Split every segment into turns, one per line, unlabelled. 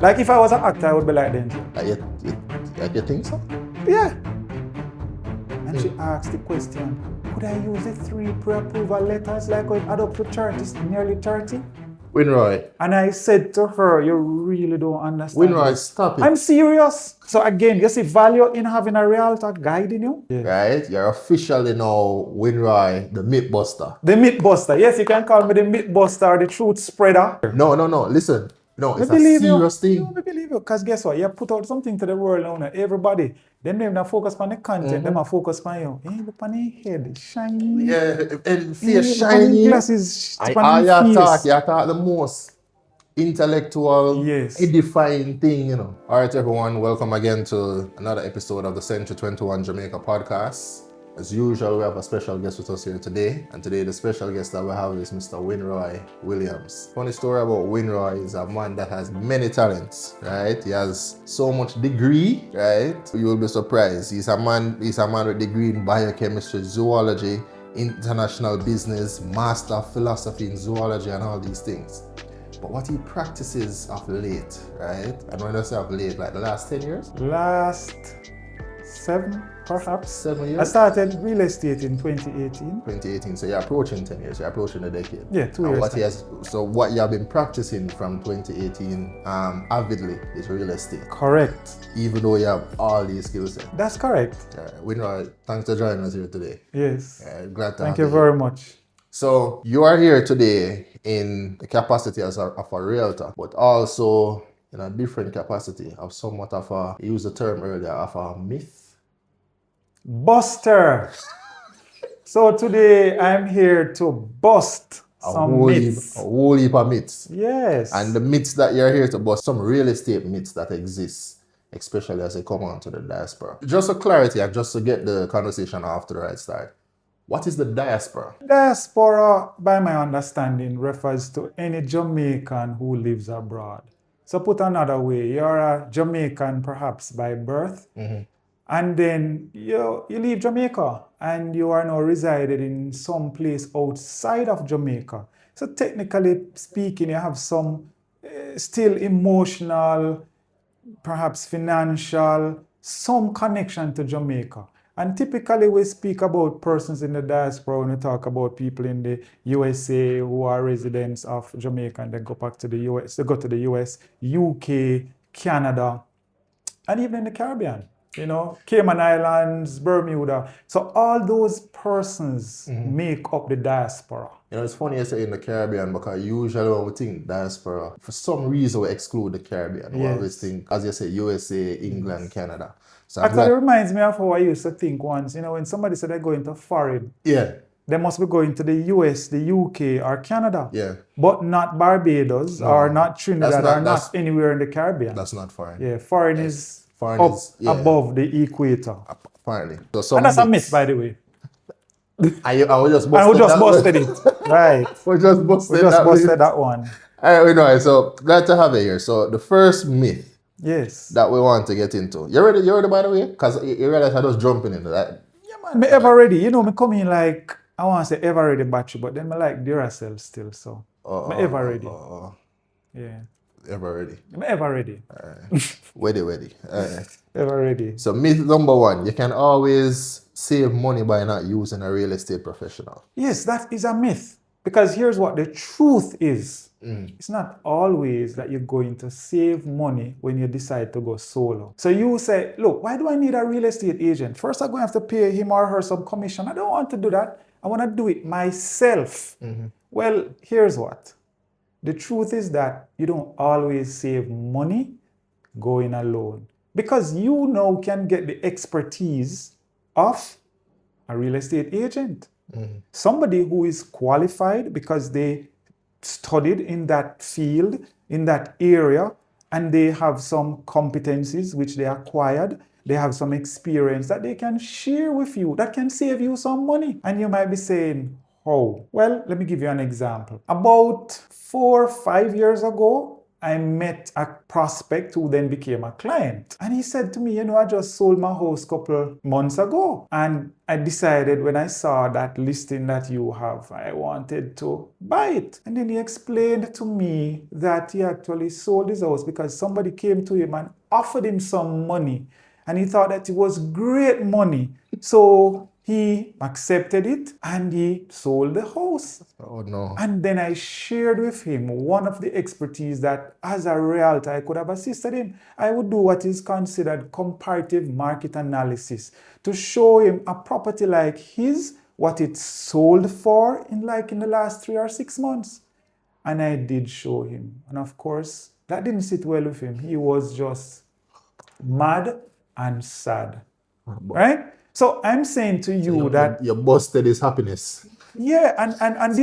Like if I was an actor, I would be like Denzel.
You think so?
Yeah. And she asked the question, could I use the 3 pre-approval letters like when add up to 30, nearly 30?
Winroy.
And I said to her, you really don't understand
Winroy,
this.
stop it.
I'm serious. So again, you see value in having a realtor guiding you? Yeah.
Right? You're officially now Winroy, the mythbuster.
The mythbuster. Yes, you can call me the mythbuster or the truth spreader.
No. Listen. No, it's a
believe
serious
you.
thing.
No, I believe you. Because guess what? You put out something to the world now. Everybody. Them not focus on the content. Them are focused on you. Hey, look on the head. Shiny.
Yeah, and see
Hey,
shiny.
Glasses.
You talk the most intellectual, edifying thing, you know. All right, everyone. Welcome again to another episode of the Century 21 Jamaica podcast. As usual, we have a special guest with us here today. And today, the special guest that we have is Mr. Winroy Williams. Funny story about Winroy is a man that has many talents, right? He has so much degree, right? You will be surprised. He's a man with degree in biochemistry, zoology, international business, master of philosophy in zoology and all these things. But what he practices of late, right? And when I say of late, like the last 10 years?
Last 7, perhaps.
7 years?
I started real estate in 2018.
2018, so you're approaching 10 years, you're approaching a decade.
Yeah, 2 years.
So what you have been practicing from 2018 avidly is real estate.
Correct.
Even though you have all these skill sets.
That's correct.
Winroy, thanks for joining us here today.
Yes.
Glad to
Thank
have
you very much.
So you are here today in the capacity of a realtor, but also in a different capacity of somewhat of a, you used the term earlier, of a myth
buster. So today I'm here to bust some myths.
A whole heap of myths.
Yes.
And the myths that you're here to bust, some real estate myths that exist, especially as they come on to the diaspora. Just for clarity and just to get the conversation off to the right start. What is the diaspora?
Diaspora, by my understanding, refers to any Jamaican who lives abroad. So put another way, you're a Jamaican perhaps by birth, and then you leave Jamaica and you are now resided in some place outside of Jamaica. So technically speaking, you have some still emotional, perhaps financial, some connection to Jamaica. And typically we speak about persons in the diaspora when we talk about people in the USA who are residents of Jamaica and then go back to the US. They go to the US, UK, Canada, and even in the Caribbean, you know, Cayman Islands, Bermuda. So all those persons make up the diaspora.
You know, it's funny you say in the Caribbean because usually when we think diaspora, for some reason we exclude the Caribbean. We always think, as you say, USA, England, Canada. So
actually, it reminds me of how I used to think once, you know, when somebody said they're going to foreign, they must be going to the US, the UK, or Canada.
Yeah.
But not Barbados or not Trinidad or not anywhere in the Caribbean.
That's not foreign.
Yeah, foreign is above the equator.
Apparently.
So and that's a myth, by the way.
I just busted
it. Right.
We just busted
that one.
All right, no, so glad to have you here. So the first myth that we want to get into. You ready by the way? Because you realize I was jumping into that.
Yeah, man. Me ever ready. You know, me come in like, I want to say ever ready battery, but then I like Duracell still, so. Me ever ready. Yeah.
Ever ready.
Me ever ready.
Ready.
Ever ready.
So myth number 1, you can always save money by not using a real estate professional.
Yes, that is a myth. Because here's what the truth is. It's not always that you're going to save money when you decide to go solo. So you say, look, why do I need a real estate agent? First, I'm going to have to pay him or her some commission. I don't want to do that. I want to do it myself. Well, here's what. The truth is that you don't always save money going alone. Because you now can get the expertise of a real estate agent. Somebody who is qualified because they studied in that field, in that area, and they have some competencies which they acquired. They have some experience that they can share with you that can save you some money. And you might be saying, how? Well, let me give you an example. About 4 or 5 years ago, I met a prospect who then became a client. And he said to me, you know, I just sold my house a couple months ago. And I decided when I saw that listing that you have, I wanted to buy it. And then he explained to me that he actually sold his house because somebody came to him and offered him some money. And he thought that it was great money. So he accepted it and he sold the house.
Oh no.
And then I shared with him one of the expertise that as a realtor I could have assisted him. I would do what is considered comparative market analysis to show him a property like his, what it sold for in the last 3 or 6 months. And I did show him. And of course, that didn't sit well with him. He was just mad and sad. Right? So I'm saying to you that
you busted his happiness.
Yeah, and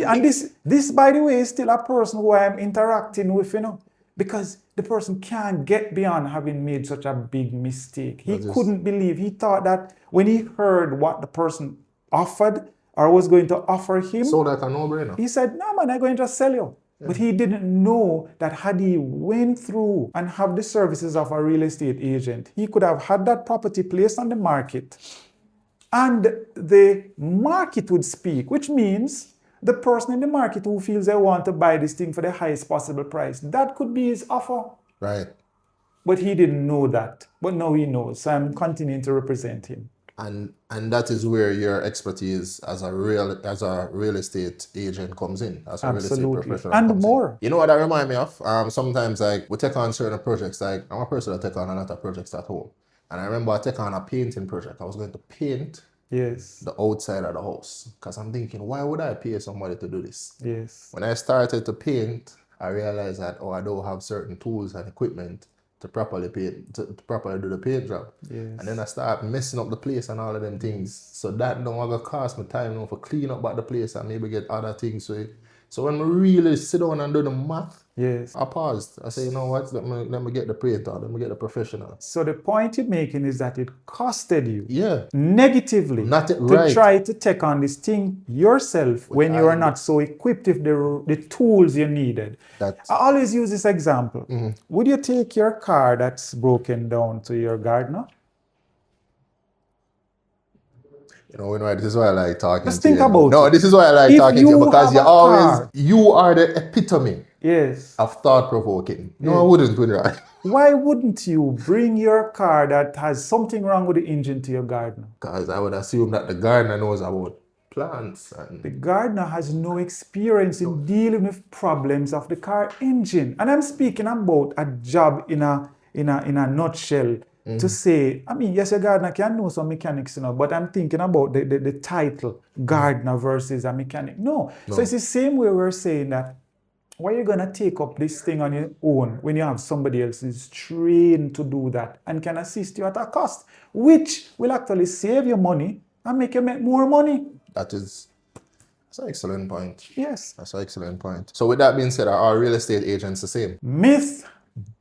this by the way is still a person who I am interacting with, you know, because the person can't get beyond having made such a big mistake. He couldn't believe. He thought that when he heard what the person offered or was going to offer him,
so that's a no-brainer.
He said, "No man, I'm going to just sell you." Yeah. But he didn't know that had he went through and have the services of a real estate agent, he could have had that property placed on the market. And the market would speak, which means the person in the market who feels they want to buy this thing for the highest possible price, that could be his offer.
Right.
But he didn't know that. But now he knows. So I'm continuing to represent him.
And that is where your expertise as a real estate agent comes in, as a
Absolutely.
real estate professional.
And more.
In. You know what that reminds me of? Sometimes like we take on certain projects. Like I'm a person that take on a lot of projects at home. And I remember I took on a painting project. I was going to paint the outside of the house. Because I'm thinking, why would I pay somebody to do this?
Yes.
When I started to paint, I realized that, I don't have certain tools and equipment to properly paint, to properly do the paint job.
Yes.
And then I started messing up the place and all of them things. So that no longer cost me time now for clean up the place and maybe get other things. So when we really sit down and do the math, I paused. I say, you know what, let me get the painter, let me get the professional.
So the point you're making is that it costed you negatively to try to take on this thing yourself when you are not so equipped with the tools you needed. I always use this example. Mm-hmm. Would you take your car that's broken down to your gardener?
You know, this is why I like talking
Just to you. Just think about it.
No, this is why I like talking to you because you are the epitome of thought-provoking. No, I wouldn't, Winroy.
Why wouldn't you bring your car that has something wrong with the engine to your gardener?
Because I would assume that the gardener knows about plants. And
the gardener has no experience in dealing with problems of the car engine. And I'm speaking about a job in a nutshell. To say, I mean, yes, a gardener can know some mechanics, but I'm thinking about the title, gardener versus a mechanic. No. So it's the same way we're saying that, why are you going to take up this thing on your own when you have somebody else who's trained to do that and can assist you at a cost, which will actually save you money and make you make more money?
That's an excellent point.
Yes.
That's an excellent point. So with that being said, are our real estate agents the same?
Myth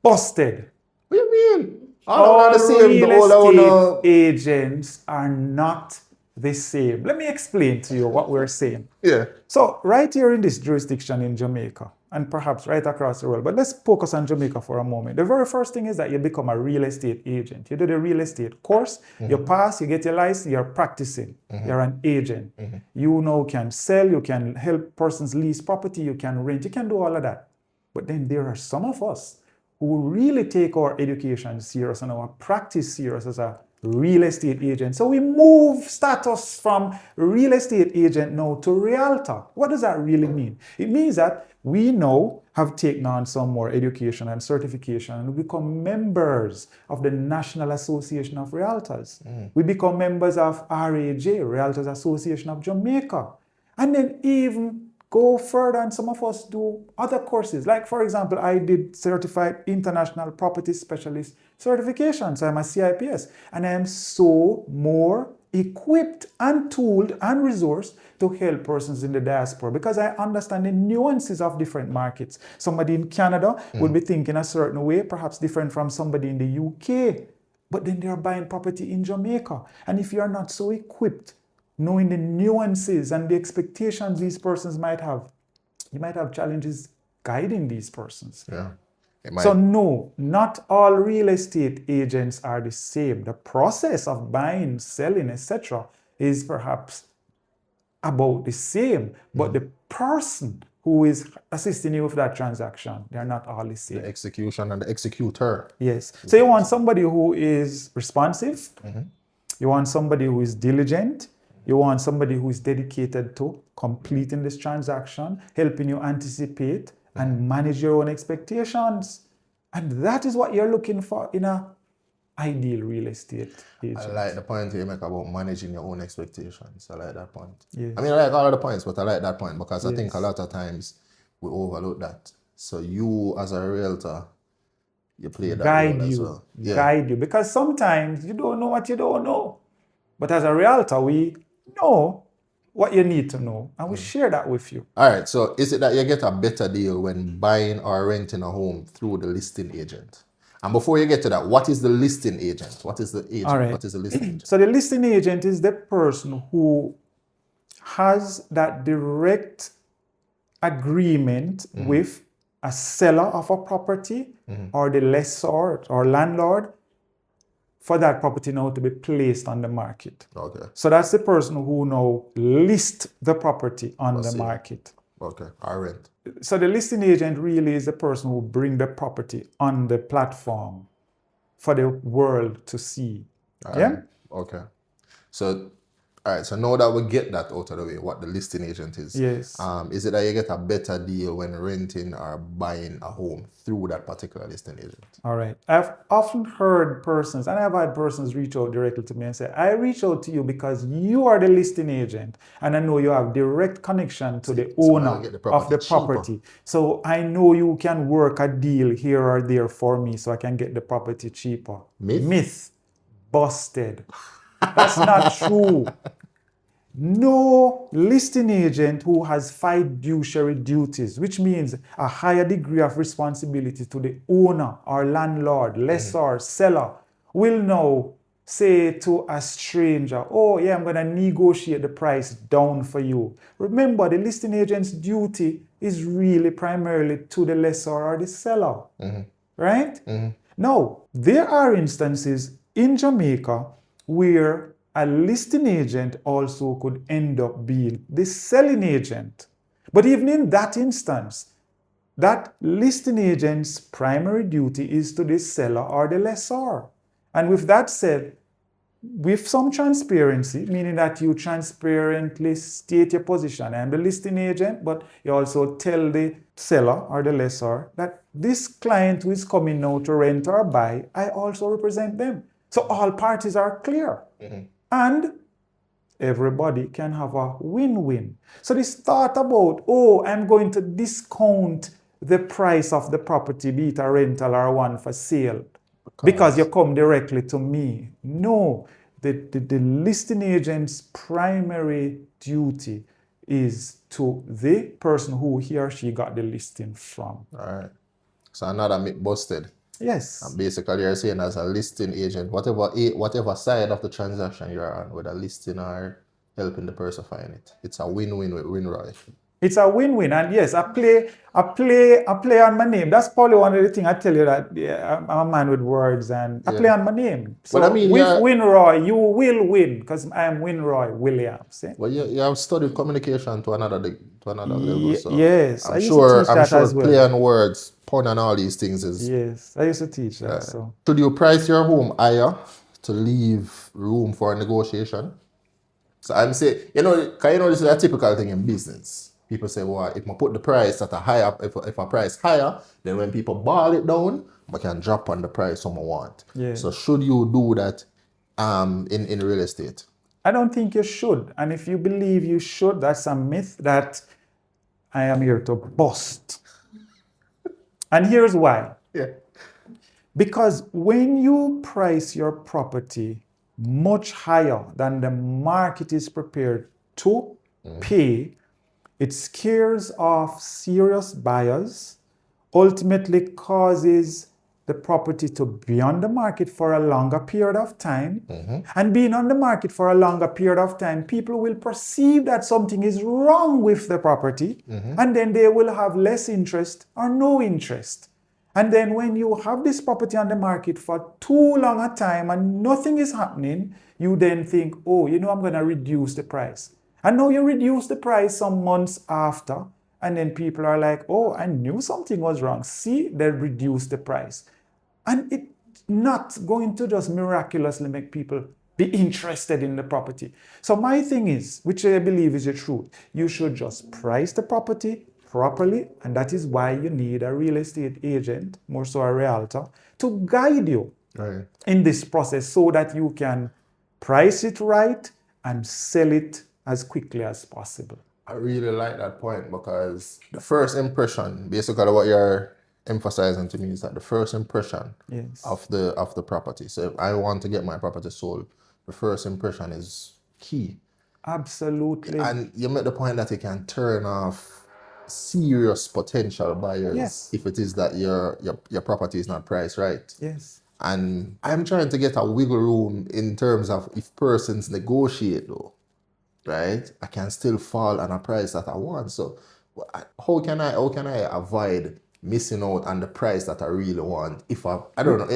busted.
What do you mean?
All real estate agents are not the same. Let me explain to you what we're saying.
Yeah.
So right here in this jurisdiction in Jamaica, and perhaps right across the world, but let's focus on Jamaica for a moment. The very first thing is that you become a real estate agent. You do the real estate course, you pass, you get your license, you're practicing. You're an agent. You now can sell, you can help persons lease property, you can rent, you can do all of that. But then there are some of us who really take our education serious and our practice serious as a real estate agent. So we move status from real estate agent now to realtor. What does that really mean? It means that we now have taken on some more education and certification and we become members of the National Association of Realtors. We become members of RAJ, Realtors Association of Jamaica. And then even go further, and some of us do other courses. Like, for example, I did Certified International Property Specialist certification. So I'm a CIPS. And I am so more equipped and tooled and resourced to help persons in the diaspora because I understand the nuances of different markets. Somebody in Canada would be thinking a certain way, perhaps different from somebody in the UK. But then they're buying property in Jamaica. And if you're not so equipped, knowing the nuances and the expectations these persons might have, you might have challenges guiding these persons.
Yeah.
So no, not all real estate agents are the same. The process of buying, selling, etc. is perhaps about the same, but the person who is assisting you with that transaction, they're not all the same.
The execution and the executor.
Yes. So you want somebody who is responsive. You want somebody who is diligent. You want somebody who is dedicated to completing this transaction, helping you anticipate and manage your own expectations. And that is what you're looking for in a ideal real estate agent.
I like the point you make about managing your own expectations. I like that point.
Yes.
I mean, I like all of the points, but I like that point because I think a lot of times we overlook that. So you, as a realtor, you play that role as well.
Guide you. Because sometimes you don't know what you don't know. But as a realtor, we know what you need to know, and we share that with you.
All right. So is it that you get a better deal when buying or renting a home through the listing agent? And before you get to that, what is the listing agent? What is the agent?
All right.
What is the listing agent?
So the listing agent is the person who has that direct agreement with a seller of a property or the lessor or landlord for that property now to be placed on the market.
Okay.
So that's the person who now lists the property on the market.
Okay. Or rent.
So the listing agent really is the person who brings the property on the platform for the world to see. Yeah?
Okay. So, all right. So now that we get that out of the way, what the listing agent is.
Yes.
Is it that you get a better deal when renting or buying a home through that particular listing agent?
All right. I've often heard persons, and I've had persons reach out directly to me and say, I reach out to you because you are the listing agent and I know you have direct connection to the owner of the property. So I know you can work a deal here or there for me so I can get the property cheaper. Myth. Busted. That's not true. No listing agent who has fiduciary duties, which means a higher degree of responsibility to the owner or landlord, lessor, seller, will now say to a stranger, oh yeah, I'm going to negotiate the price down for you. Remember, the listing agent's duty is really primarily to the lessor or the seller, right? Now, there are instances in Jamaica where a listing agent also could end up being the selling agent. But even in that instance, that listing agent's primary duty is to the seller or the lessor. And with that said, with some transparency, meaning that you transparently state your position. I'm the listing agent, but you also tell the seller or the lessor that this client who is coming now to rent or buy, I also represent them. So all parties are clear. And everybody can have a win-win. So this thought about, oh, I'm going to discount the price of the property, be it a rental or one for sale, because you come directly to me. No, the listing agent's primary duty is to the person who he or she got the listing from.
All right. So another myth busted.
Yes.
And basically, you're saying as a listing agent, whatever side of the transaction you're on, whether listing or helping the person find it, it's a win-win with Winroy.
It's a win-win, and yes, I play on my name. That's probably one of the things I tell you that I'm a man with words, and I play on my name. So
but I mean,
with Winroy, you will win because I am Winroy Williams. Eh?
Well, you have studied communication to another level. So
yes,
I'm sure play on words, pun and all these things is.
Yes, I used to teach that. So
should you price your home higher to leave room for negotiation? So I'm saying, this is a typical thing in business. People say, well, if I put the price at a higher, if I price higher, then when people ball it down, I can drop on the price someone want.
Yeah.
So should you do that in real estate?
I don't think you should. And if you believe you should, that's a myth that I am here to bust. And here's why.
Yeah.
Because when you price your property much higher than the market is prepared to pay, it scares off serious buyers, ultimately causes the property to be on the market for a longer period of time. And being on the market for a longer period of time, people will perceive that something is wrong with the property, and then they will have less interest or no interest. And then when you have this property on the market for too long a time and nothing is happening, you then think, oh, you know, I'm going to reduce the price. And now you reduce the price some months after, and then people are like, oh, I knew something was wrong. See, they reduced the price. And it's not going to just miraculously make people be interested in the property. So my thing is, which I believe is the truth, you should just price the property properly, and that is why you need a real estate agent, more so a realtor, to guide you in this process so that you can price it right and sell it as quickly as possible.
I really like that point, because the first impression, basically what you're emphasizing to me, is that the first impression of the property. So if I want to get my property sold, the first impression is key.
Absolutely.
And you make the point that you can turn off serious potential buyers if it is that your property is not priced right.
Yes.
And I'm trying to get a wiggle room in terms of if persons negotiate though, right? I can still fall on a price that I want. So how can I avoid missing out on the price that I really want? If I don't know,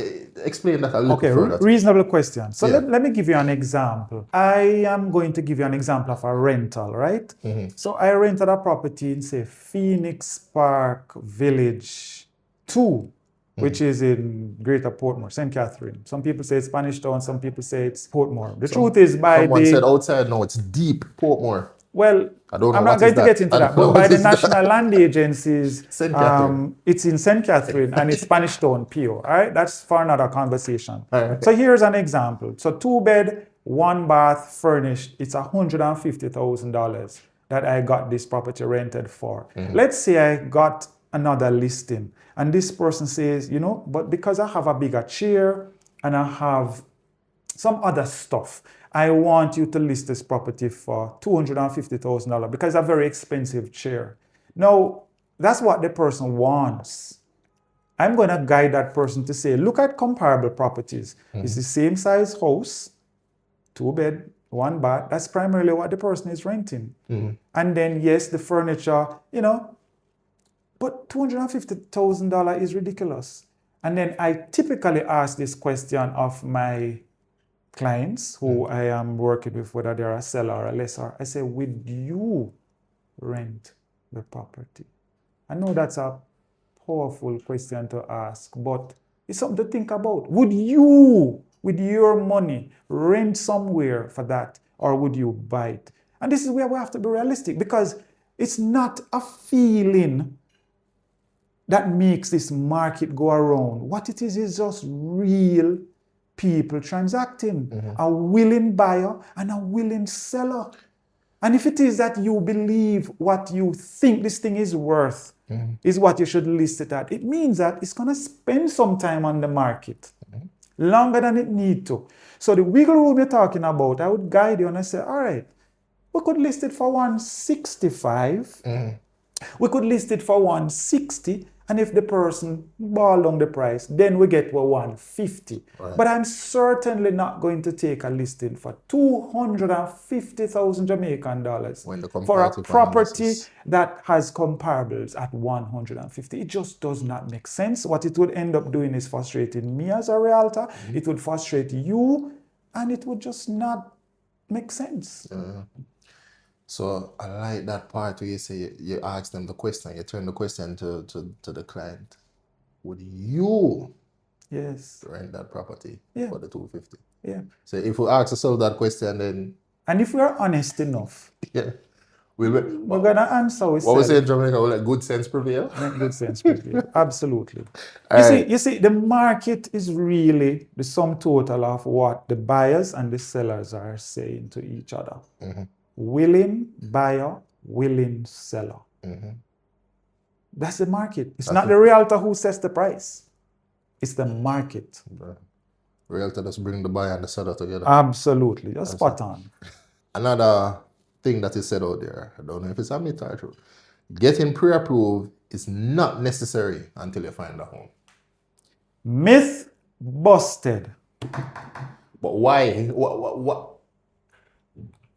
explain that a little further.
Reasonable question. So let me give you an example. I am going to give you an example of a rental, right? So I rented a property in, say, Phoenix Park Village 2, which is in Greater Portmore, St. Catherine. Some people say it's Spanish Town, some people say it's Portmore. The truth is someone
said outside, no, it's deep Portmore.
Well, I'm not going to get into that, but by the National Land Agencies, it's in St. Catherine and it's Spanish Town, PO. All right, that's for another conversation. Right. So here's an example. So 2-bed, 1-bath, furnished. It's $150,000 that I got this property rented for. Let's say I got another listing, and this person says, you know, but because I have a bigger chair and I have some other stuff, I want you to list this property for $250,000 because it's a very expensive chair. Now, that's what the person wants. I'm going to guide that person to say, look at comparable properties. It's the same size house, 2-bed, 1-bath. That's primarily what the person is renting. And then, yes, the furniture, you know, but $250,000 is ridiculous. And then I typically ask this question of my clients who I am working with, whether they're a seller or a lessor. I say, would you rent the property? I know that's a powerful question to ask, but it's something to think about. Would you, with your money, rent somewhere for that, or would you buy it? And this is where we have to be realistic, because it's not a feeling that makes this market go around. What it is just real people transacting, a willing buyer and a willing seller. And if it is that you believe what you think this thing is worth is what you should list it at, it means that it's going to spend some time on the market, longer than it need to. So the wiggle room you're talking about, I would guide you and I say, all right, we could list it for 165. We could list it for 160. And if the person ball down the price, then we get 150. Right. But I'm certainly not going to take a listing for 250,000 Jamaican dollars for a property that has comparables at 150. It just does not make sense. What it would end up doing is frustrating me as a realtor. It would frustrate you, and it would just not make sense.
So I like that part where you say you ask them the question, you turn the question to the client. Would you rent that property for the 250?
Yeah.
So if we ask ourselves that question, then...
And if we are honest enough, we're going to answer ourselves.
What we say in Jamaica, we'll let good sense prevail?
Let good sense prevail. Absolutely. You see, the market is really the sum total of what the buyers and the sellers are saying to each other. Willing buyer, willing seller. That's the market. It's not the realtor who sets the price. It's the market.
Realtor just bring the buyer and the seller together.
Absolutely. Just spot on.
Another thing that is said out there, I don't know if it's a myth or true. Getting pre-approved is not necessary until you find a home.
Myth busted.
But why? What?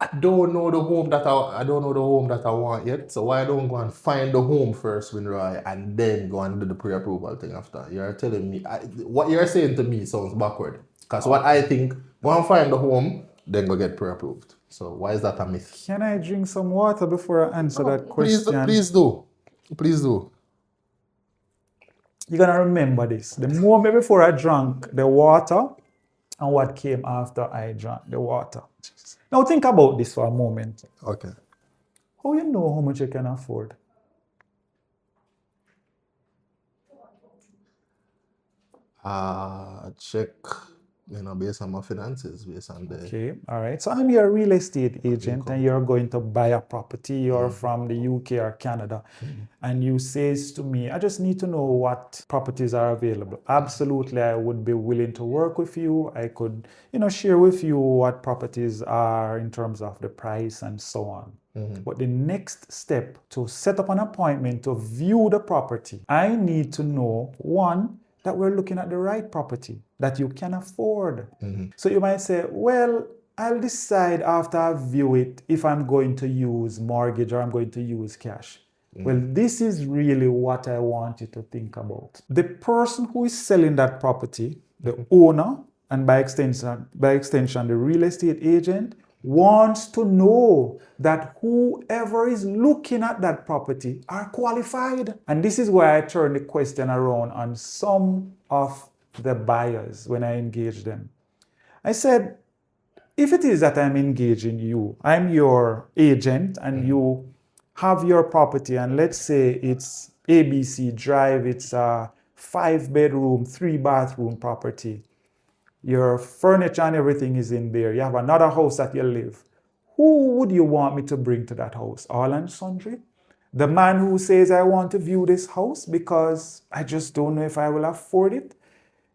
I don't know the home that I want yet. So why don't go and find the home first, Winroy, and then go and do the pre-approval thing after? You're telling me what you're saying to me sounds backward. Because what I think, go and find the home, then go get pre-approved. So why is that a myth?
Can I drink some water before I answer that question?
Please do. Please do.
You're gonna remember this. The moment before I drank the water and what came after I drank the water. Now think about this for a moment.
Okay.
How you know how much you can afford?
Check, based on my finances, based on the...
Okay, all right. So I'm your real estate agent and you're going to buy a property. You're from the UK or Canada. And you says to me, I just need to know what properties are available. Absolutely, I would be willing to work with you. I could, share with you what properties are in terms of the price and so on. But the next step to set up an appointment to view the property, I need to know, one, that we're looking at the right property that you can afford. So you might say, well, I'll decide after I view it if I'm going to use mortgage or I'm going to use cash. Well, this is really what I want you to think about. The person who is selling that property, the owner, and by extension, the real estate agent, wants to know that whoever is looking at that property are qualified. And this is why I turn the question around on some of the buyers when I engage them. I said, if it is that I'm engaging you, I'm your agent and you have your property and let's say it's ABC Drive, it's a 5-bedroom, 3-bathroom property. Your furniture and everything is in there. You have another house that you live. Who would you want me to bring to that house? All and sundry? The man who says, I want to view this house because I just don't know if I will afford it.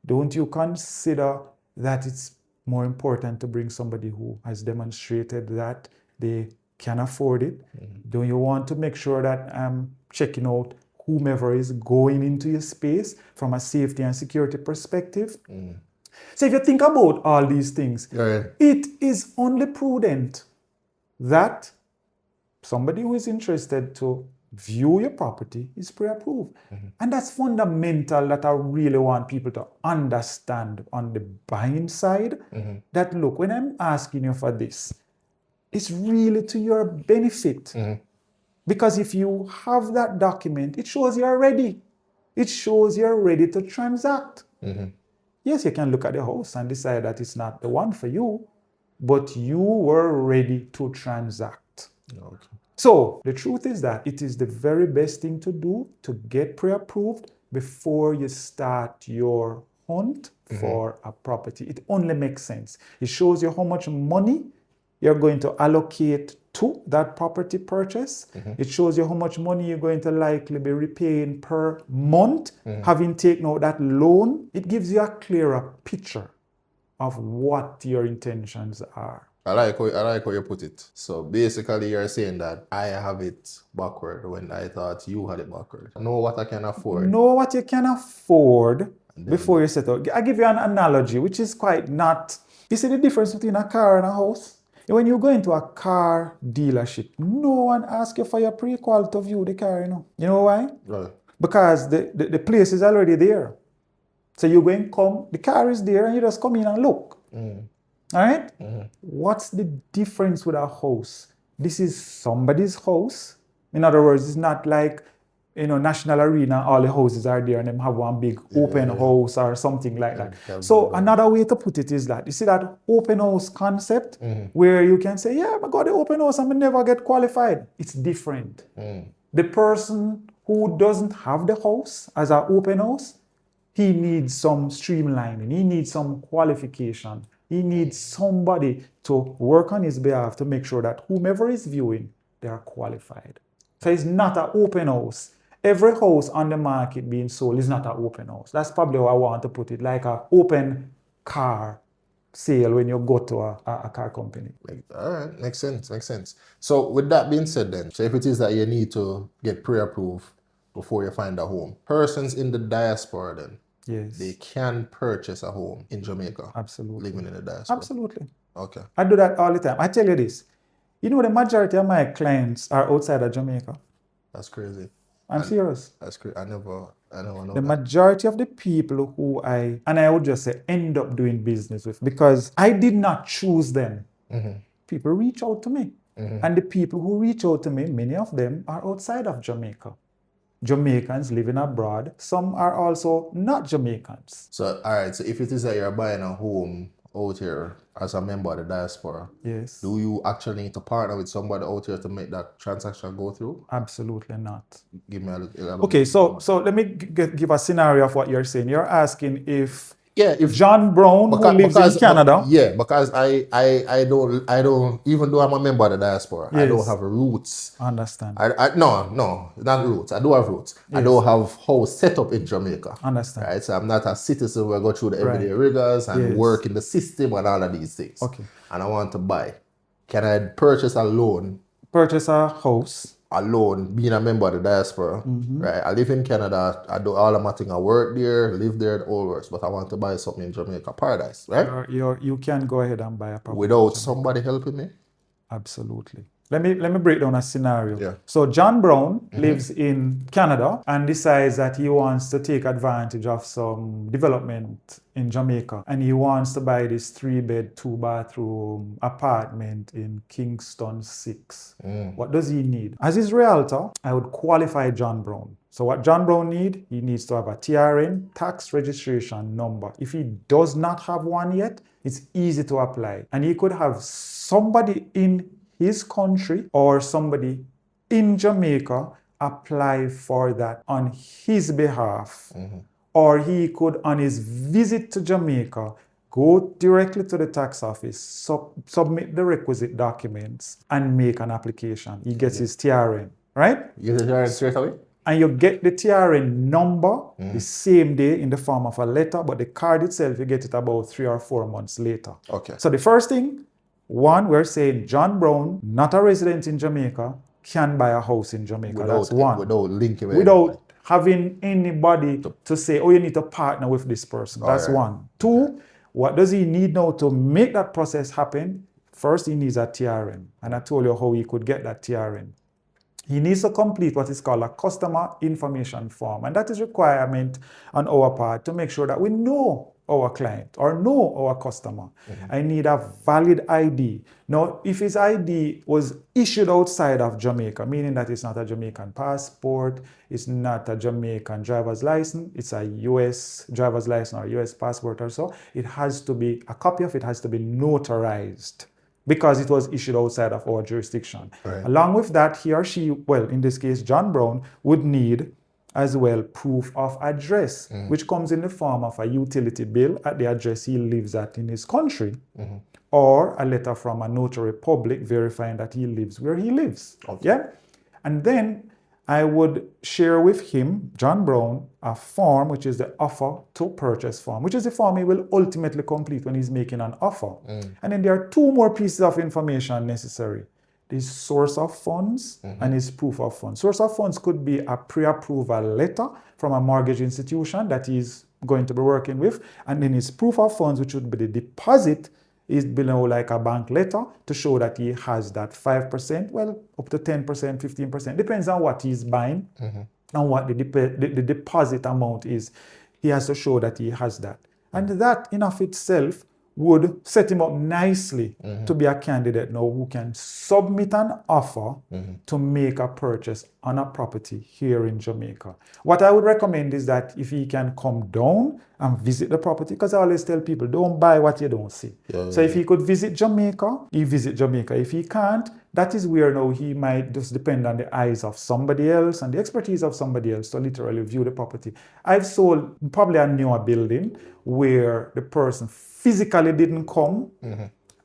Don't you consider that it's more important to bring somebody who has demonstrated that they can afford it? Don't you want to make sure that I'm checking out whomever is going into your space from a safety and security perspective? So if you think about all these things, it is only prudent that somebody who is interested to view your property is pre-approved. And that's fundamental that I really want people to understand on the buying side. That look, when I'm asking you for this, it's really to your benefit. Because if you have that document, it shows you're ready. It shows you're ready to transact. Yes, you can look at the house and decide that it's not the one for you, but you were ready to transact. So the truth is that it is the very best thing to do to get pre-approved before you start your hunt for a property. It only makes sense. It shows you how much money you're going to allocate to that property purchase. It shows you how much money you're going to likely be repaying per month, having taken out that loan. It gives you a clearer picture of what your intentions are.
I like how you put it. So basically you're saying that I have it backward when I thought you had it backward. Know what I can afford.
Know what you can afford before you set out. I'll give you an analogy, which is quite not... You see the difference between a car and a house? When you go into a car dealership, no one asks you for your pre-qual to view the car, You know why?
Right.
Because the place is already there. So you go and come, the car is there and you just come in and look. All right? What's the difference with a house? This is somebody's house. In other words, it's not like, National Arena, all the houses are there and them have one big open house or something like that. So another way to put it is that, you see that open house concept where you can say, yeah, I got the open house and I never get qualified. It's different. The person who doesn't have the house as an open house, he needs some streamlining. He needs some qualification. He needs somebody to work on his behalf to make sure that whomever is viewing, they are qualified. So it's not an open house. Every house on the market being sold is not an open house. That's probably how I want to put it, like an open car sale when you go to a car company.
All right, makes sense. So with that being said then, so if it is that you need to get pre-approved before you find a home, persons in the diaspora then,
yes,
they can purchase a home in Jamaica.
Absolutely.
Living in the diaspora.
Absolutely.
Okay.
I do that all the time. I tell you this, You know, the majority of my clients are outside of Jamaica.
That's crazy.
I'm serious.
That's crazy. I never know
The
that.
majority of the people who I would just say end up doing business with, because I did not choose them. People reach out to me. And the people who reach out to me, many of them are outside of Jamaica. Jamaicans living abroad. Some are also not Jamaicans.
So, all right. So, if it is that you're buying a home out here as a member of the diaspora,
yes,
do you actually need to partner with somebody out here to make that transaction go through?
Absolutely not.
Give me a little.
Okay, so let me give a scenario of what you're saying. You're asking if
if
John Brown, who lives in Canada.
Because I don't, even though I'm a member of the diaspora, I don't have roots.
Understand.
No, not roots. I do have roots. I don't have house set up in Jamaica.
Understand.
Right? So I'm not a citizen where I go through the everyday rigors and work in the system and all of these things.
Okay.
And I want to buy. Can I purchase a loan?
Purchase a house.
Alone, being a member of the diaspora, right? I live in Canada. I do all of my thing. I work there, live there, it all works. But I want to buy something in Jamaica, paradise, right?
You can go ahead and buy a property
without somebody helping me.
Absolutely. Let me break down a scenario. Yeah. So John Brown lives in Canada and decides that he wants to take advantage of some development in Jamaica, and he wants to buy this 3-bed, 2-bathroom apartment in Kingston 6. What does he need? As his realtor, I would qualify John Brown. So what John Brown needs, he needs to have a TRN, tax registration number. If he does not have one yet, it's easy to apply. And he could have somebody in his country or somebody in Jamaica apply for that on his behalf. Or he could, on his visit to Jamaica, go directly to the tax office, submit the requisite documents, and make an application. He gets his TRN, right?
You get the TRN straight away?
And you get the TRN number the same day in the form of a letter, but the card itself, you get it about 3 or 4 months later.
Okay.
So the first thing, one, we're saying John Brown, not a resident in Jamaica, can buy a house in Jamaica. That's one.
Without linking with
without having anybody to say, oh, you need to partner with this person. That's one. Two, what does he need now to make that process happen? First, he needs a TRN. And I told you how he could get that TRN. He needs to complete what is called a customer information form. And that is a requirement on our part to make sure that we know our client or know our customer. I need a valid ID. Now, if his ID was issued outside of Jamaica, meaning that it's not a Jamaican passport, it's not a Jamaican driver's license, it's a US driver's license or US passport or so, it has to be, a copy of it has to be notarized, because it was issued outside of our jurisdiction. Right. Along with that, he or she, well, in this case, John Brown, would need as well proof of address, which comes in the form of a utility bill at the address he lives at in his country, or a letter from a notary public verifying that he lives where he lives. Okay. Yeah? And then I would share with him, John Brown, a form, which is the offer to purchase form, which is the form he will ultimately complete when he's making an offer. And then there are 2 more pieces of information necessary. His source of funds and his proof of funds. Source of funds could be a pre-approval letter from a mortgage institution that he's going to be working with. And then his proof of funds, which would be the deposit, is below like a bank letter to show that he has that 5%, well, up to 10%, 15%, depends on what he's buying and what the deposit amount is. He has to show that he has that. And that in of itself would set him up nicely to be a candidate now who can submit an offer to make a purchase on a property here in Jamaica. What I would recommend is that if he can come down and visit the property, because I always tell people, don't buy what you don't see. So if he could visit Jamaica, he visit Jamaica. If he can't, that is where now he might just depend on the eyes of somebody else and the expertise of somebody else to literally view the property. I've sold probably a newer building where the person physically didn't come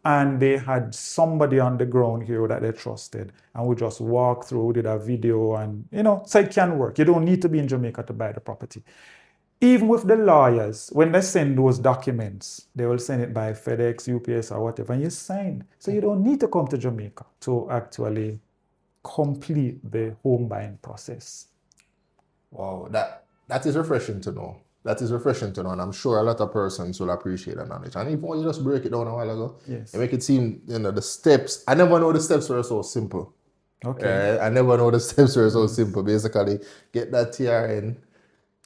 and they had somebody on the ground here that they trusted, and we just walked through, did a video, and so it can work. You don't need to be in Jamaica to buy the property. Even with the lawyers, when they send those documents, they will send it by FedEx, UPS, or whatever, and you sign. So you don't need to come to Jamaica to actually complete the home buying process.
Wow, that is refreshing to know. That is refreshing to know, and I'm sure a lot of persons will appreciate that knowledge. And even when you just break it down a while ago, you make it seem, the steps. I never know the steps were so simple.
Okay.
I never know the steps were so simple. Basically, get that TRN,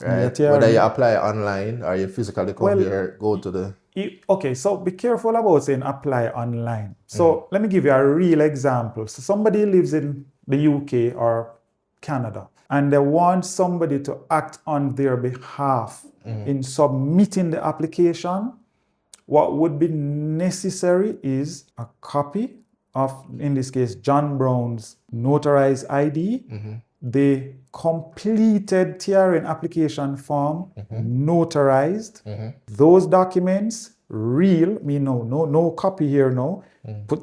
right?
TRN.
Whether you apply it online or you physically come here, go to the...
Okay, so be careful about saying apply online. So let me give you a real example. So somebody lives in the UK or Canada, and they want somebody to act on their behalf in submitting the application. What would be necessary is a copy of, in this case, John Brown's notarized ID, the completed TRN application form, notarized, those documents, real, no copy here, no.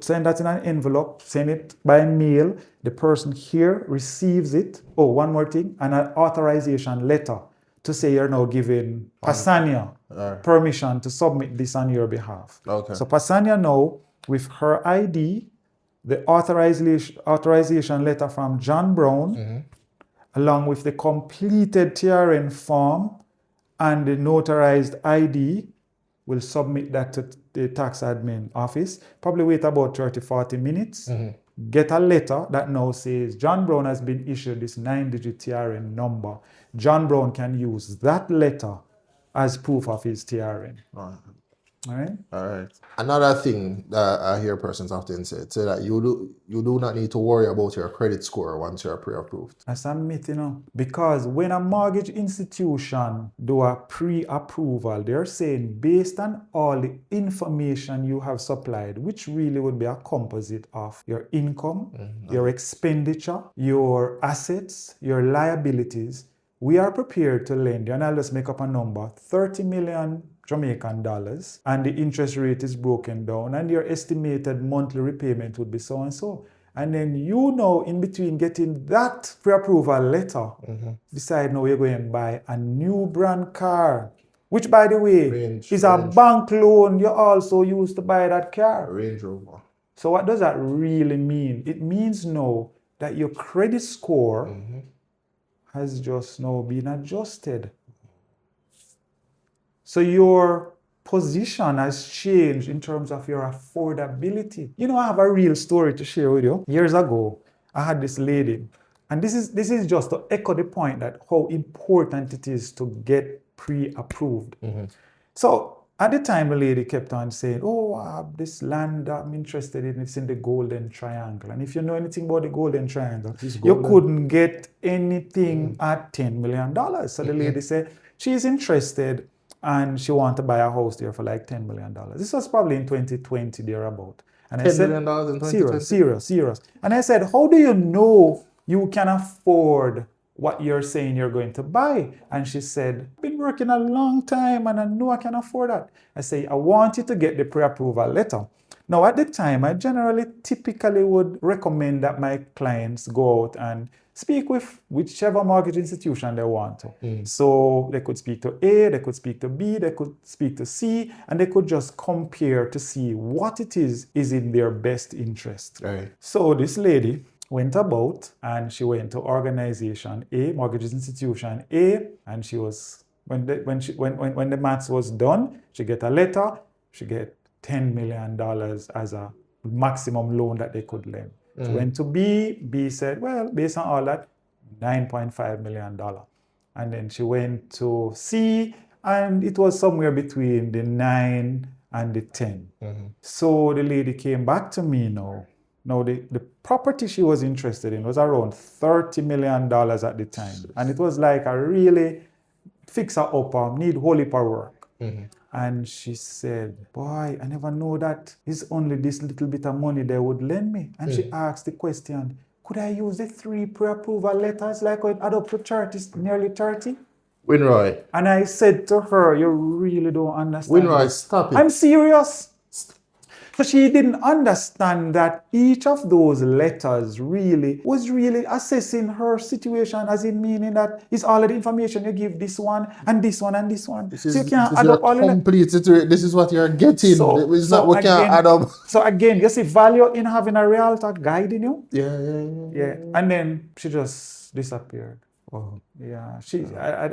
Send that in an envelope, send it by mail. The person here receives it. Oh, one more thing, and an authorization letter to say you're now giving Pasania permission to submit this on your behalf.
Okay.
So Pasania now, with her ID, the authorization letter from John Brown, along with the completed TRN form and the notarized ID, will submit that to the tax admin office. Probably wait about 30-40 minutes. Get a letter that now says John Brown has been issued this 9-digit TRN number. John Brown can use that letter as proof of his TRN. All right.
Another thing that I hear persons often say that you do not need to worry about your credit score once you're pre-approved.
That's a myth, because when a mortgage institution do a pre-approval, they're saying based on all the information you have supplied, which really would be a composite of your income, your expenditure, your assets, your liabilities, we are prepared to lend you, and I'll just make up a number, 30 million Jamaican dollars, and the interest rate is broken down, and your estimated monthly repayment would be so and so. And then in between getting that pre-approval letter, decide now you're going to buy a new brand car, which, by the way, is a bank loan you also used to buy that car.
Range Rover.
So what does that really mean? It means now that your credit score has just now been adjusted. So your position has changed in terms of your affordability. I have a real story to share with you. Years ago, I had this lady, and this is just to echo the point that how important it is to get pre-approved. So at the time, the lady kept on saying, oh, I have this land I'm interested in, it's in the Golden Triangle. And if you know anything about the Golden Triangle, you couldn't get anything at $10 million. So the lady said she's interested, and she wanted to buy a house there for like $10 million. This was probably in 2020, thereabout. And I said,
$10 million in 2020?
Serious. And I said, how do you know you can afford what you're saying you're going to buy? And she said, I've been working a long time and I know I can afford that. I say, I want you to get the pre-approval letter. Now, at the time, I typically would recommend that my clients go out and speak with whichever mortgage institution they want to. So they could speak to A, they could speak to B, they could speak to C, and they could just compare to see what it is in their best interest.
Right.
So this lady went about and she went to organization A, mortgage institution A, and she was, when the maths was done, she get a letter, she get $10 million as a maximum loan that they could lend. She went to B said, well, based on all that, $9.5 million. And then she went to C, and it was somewhere between the 9 and the 10. So the lady came back to me now. Now, the property she was interested in was around $30 million at the time. And it was like a really fixer-upper, need whole heap of work. And she said, boy, I never know that it's only this little bit of money they would lend me. And she asked the question, could I use the 3 pre-approval letters like it add up to 30, nearly 30?
Winroy.
And I said to her, you really don't understand.
Winroy, stop it.
I'm serious. So she didn't understand that each of those letters was really assessing her situation, as in meaning that it's all of the information you give this one and this one and this one.
So you can't add up all of it. This is what you're getting. It's not what can't add up.
So again, you see value in having a realtor guiding you.
Yeah.
And then she just disappeared. Oh, yeah.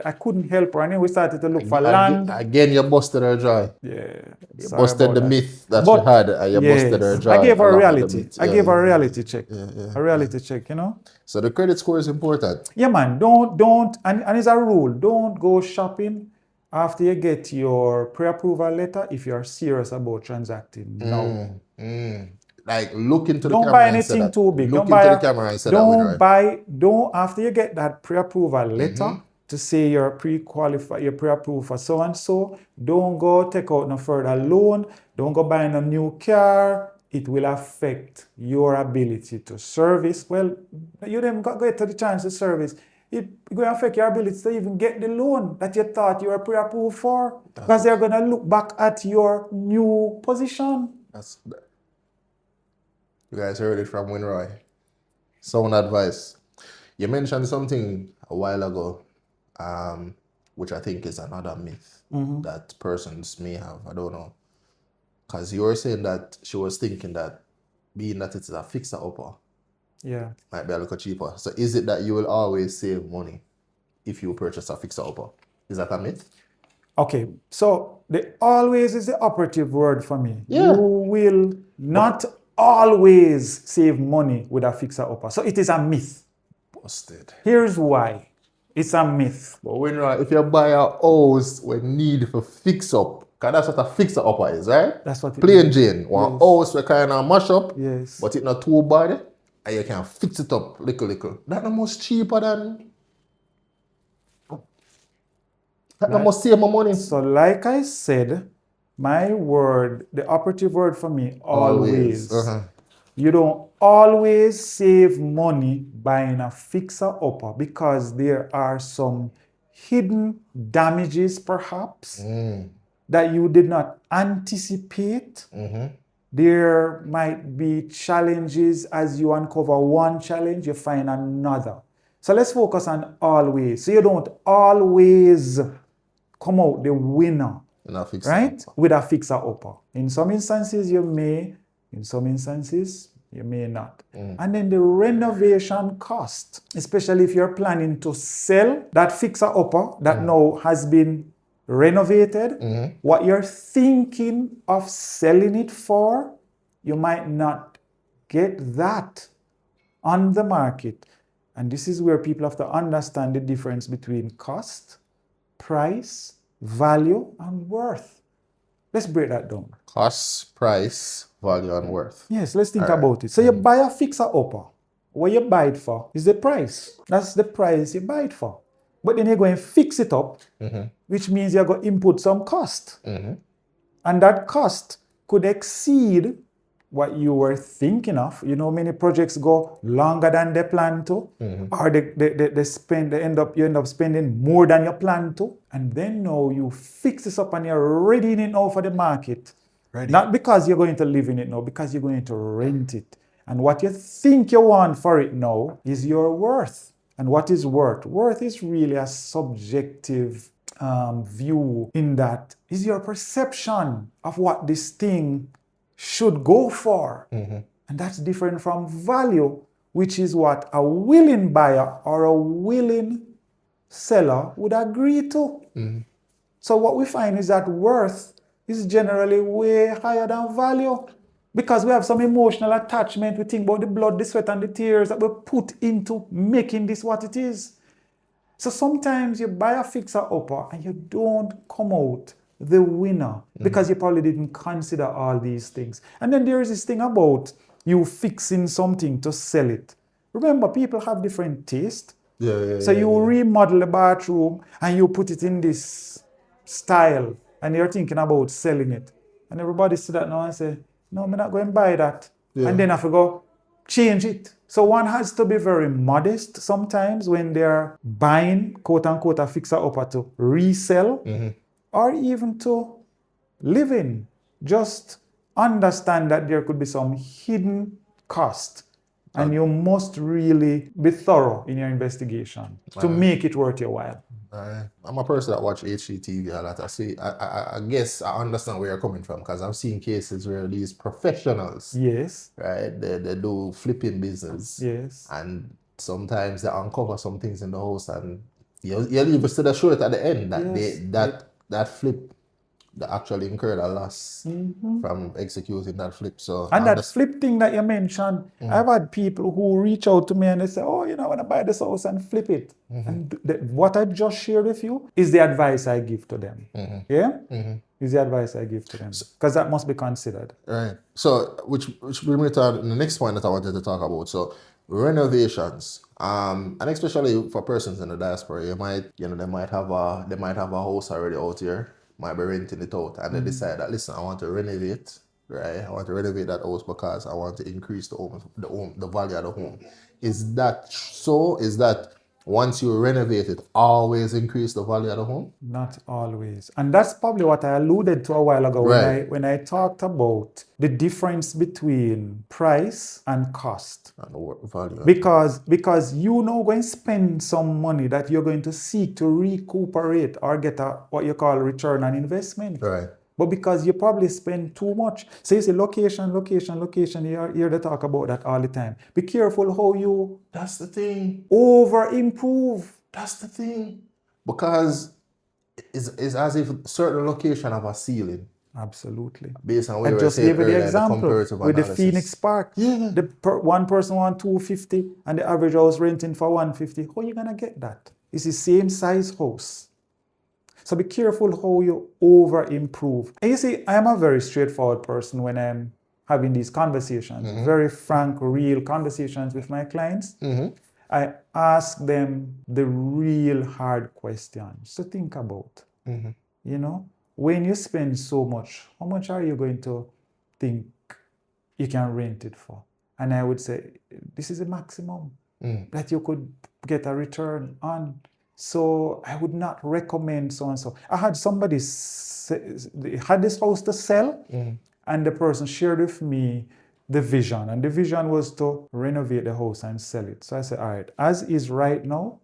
I couldn't help her. And then we started to look for land.
Again, you busted her joy.
Yeah.
You busted the myth that
But
she had, and you busted her joy.
I gave her a reality.
myth.
I gave her a reality check. A reality check, you know?
So the credit score is important.
Yeah, man. Don't, and it's a rule. Don't go shopping after you get your pre-approval letter if you're serious about transacting. No.
Like, look into the
Don't
camera
buy
and say
anything
that.
too big.
Look
Don't
into the camera and say that.
Don't, after you get that pre-approval letter to say you're pre-qualified, you're pre-approved for so-and-so, don't go take out no further loan. Don't go buying a new car. It will affect your ability to service. Well, you then get to the chance to service. It will affect your ability to even get the loan that you thought you were pre-approved for. Because they're going to look back at your new position.
You guys heard it from Winroy. Sound advice. You mentioned something a while ago, which I think is another myth that persons may have. I don't know. Because you were saying that she was thinking that being that it's a fixer-upper, might be a little cheaper. So is it that you will always save money if you purchase a fixer-upper? Is that a myth?
Okay, so the always is the operative word for me.
Yeah.
You will not always save money with a fixer-upper. So it is a myth.
Busted.
Here's why. It's a myth.
But if you buy a house when need for fix-up, because that's what a fixer-upper is, right?
That's what it
Plain
is.
Jane. One house we kind of mash up, but it's not too bad, and you can fix it up little. That's almost cheaper than... That must save more money.
So like I said, my word, the operative word for me, always. You don't always save money buying a fixer-upper because there are some hidden damages perhaps that you did not anticipate. There might be challenges. As you uncover one challenge, you find another. So let's focus on always. So you don't always come out the winner, right? With a fixer-upper. In some instances, you may. In some instances, you may not. And then the renovation cost, especially if you're planning to sell that fixer-upper that now has been renovated, what you're thinking of selling it for, you might not get that on the market. And this is where people have to understand the difference between cost, price, value, and worth. Let's break that down.
Cost, price, value, and worth.
Yes, let's think about it. So you buy a fixer-upper. What you buy it for is the price. That's the price you buy it for. But then you're going to fix it up, which means you're going to input some cost. And that cost could exceed what you were thinking of. You know, many projects go longer than they plan to, or you end up spending more than you plan to. And then now you fix this up and you're readying it now for the market. Not because you're going to live in it now, because you're going to rent it. And what you think you want for it now is your worth. And what is worth? Worth is really a subjective view, in that is your perception of what this thing should go for. And that's different from value, which is what a willing buyer or a willing seller would agree to. So what we find is that worth is generally way higher than value, because we have some emotional attachment. We think about the blood, the sweat, and the tears that we put into making this what it is. So sometimes you buy a fixer-upper and you don't come out the winner because you probably didn't consider all these things. And then there is this thing about you fixing something to sell it. Remember, people have different taste. So you remodel the bathroom and you put it in this style and you're thinking about selling it. And everybody see that now and say, no, I'm not going to buy that. And then I have to go change it. So one has to be very modest sometimes when they're buying, quote unquote, a fixer-upper to resell or even to live in. Just understand that there could be some hidden cost. And you must really be thorough in your investigation to make it worth your while.
I'm a person that watch HGTV a lot. I guess I understand where you're coming from, because I've seen cases where these professionals, right, they do flipping business, and sometimes they uncover some things in the house and you'll even still show it at the end that that flip that actually incurred a loss from executing that flip. So
and that flip thing that you mentioned, I've had people who reach out to me and they say, oh, I want to buy this house and flip it. And what I just shared with you is the advice I give to them. Is the advice I give to them. Because that must be considered.
Right. So, which brings me to the next point that I wanted to talk about. So, renovations, and especially for persons in the diaspora, they might have a house already out here, might be renting it out, and they decide that, listen, I want to renovate, right? I want to renovate that house because I want to increase the value of the home. Is that so? Is that once you renovate it, always increase the value of the home?
Not always. And that's probably what I alluded to a while ago when I talked about the difference between price and cost.
And value.
Because you know going to spend some money that you're going to seek to recuperate or get what you call return on investment.
Right.
But because you probably spend too much. So you say location, you hear they talk about that all the time. Be careful how you...
That's the thing.
Over-improve.
That's the thing. Because it's as if certain location have a ceiling.
Absolutely.
Based on what
I
you
just
were saying
gave you the
earlier,
example with the Phoenix Park.
Yeah.
One person want 250 and the average house renting for 150. How are you going to get that? It's the same size house. So be careful how you over-improve. And you see, I am a very straightforward person when I'm having these conversations, very frank, real conversations with my clients. I ask them the real hard questions to think about. You know, when you spend so much, how much are you going to think you can rent it for? And I would say, this is the maximum that you could get a return on. So I would not recommend so and so. I had somebody had this house to sell, and the person shared with me the vision, and the vision was to renovate the house and sell it. So I said, all right, as is right now,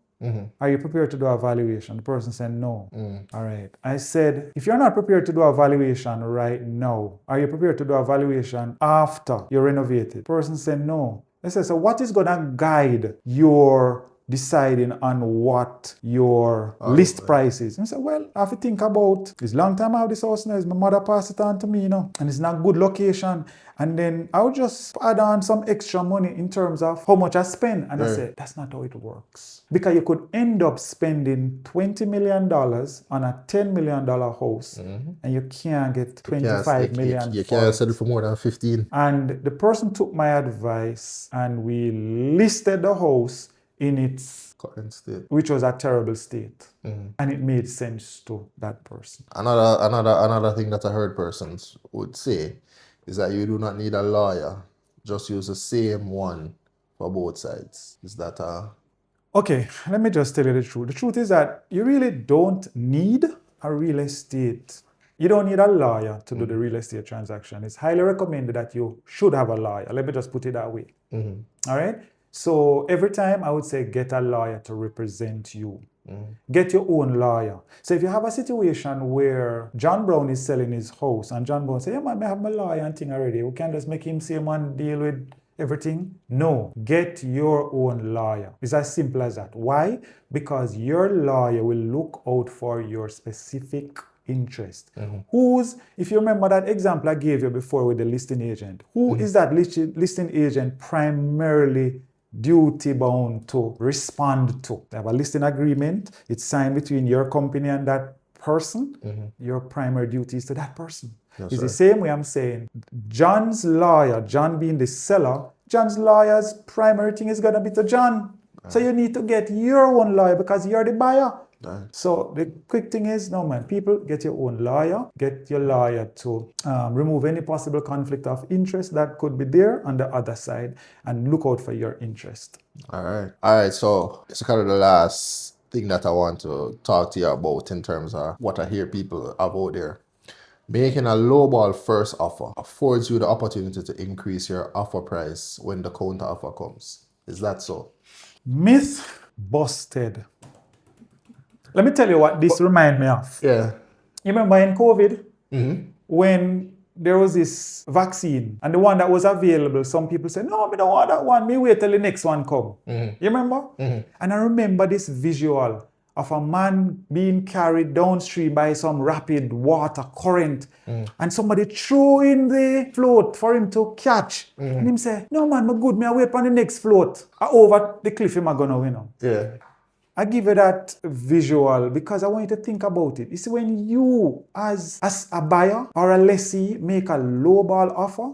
are you prepared to do a valuation? The person said no. All right. I said, if you're not prepared to do a valuation right now, are you prepared to do a valuation after you renovate it? The person said no. I said, so what is going to guide your deciding on what your list price is? And I said, well, I have to think about, it's long time I have this house now, my mother passed it on to me, and it's not good location. And then I would just add on some extra money in terms of how much I spend. And I said, that's not how it works. Because you could end up spending $20 million on a $10 million house, and you can't get $25 million.
You can't sell it for more than 15.
And the person took my advice, and we listed the house in its
current state,
which was a terrible state, and it made sense to that person.
Another thing that I heard persons would say is that you do not need a lawyer, just use the same one for both sides. Is that
Okay, let me just tell you the truth. The truth is that you really don't need a real estate. You don't need a lawyer to do the real estate transaction. It's highly recommended that you should have a lawyer. Let me just put it that way. All right? So every time I would say get a lawyer to represent you. Get your own lawyer. So if you have a situation where John Brown is selling his house and John Brown says, yeah man, I have my lawyer and thing already. We can't just make him say man deal with everything. No, get your own lawyer. It's as simple as that. Why? Because your lawyer will look out for your specific interest. If you remember that example I gave you before with the listing agent, who is that listing agent primarily duty bound to respond to? They have a listing agreement. It's signed between your company and that person. Your primary duty is to that person. It's the same way I'm saying. John's lawyer, John being the seller, John's lawyer's primary thing is going to be to John. So you need to get your own lawyer because you're the buyer. So the quick thing is, no man, people, get your own lawyer. Get your lawyer to remove any possible conflict of interest that could be there on the other side and look out for your interest.
All right. So it's kind of the last thing that I want to talk to you about in terms of what I hear people have out there. Making a lowball first offer affords you the opportunity to increase your offer price when the counter offer comes. Is that so?
Myth busted. Let me tell you what this reminds me of.
Yeah.
You remember in COVID, when there was this vaccine, and the one that was available, some people said, no, I don't want that one. Me wait till the next one come. You remember? And I remember this visual of a man being carried downstream by some rapid water current, and somebody threw in the float for him to catch. And him say, no man, I'm good, me I wait for the next float. Over the cliff him I gonna win.
Yeah.
I give you that visual because I want you to think about it. You see, when you, as a buyer or a lessee, make a lowball offer,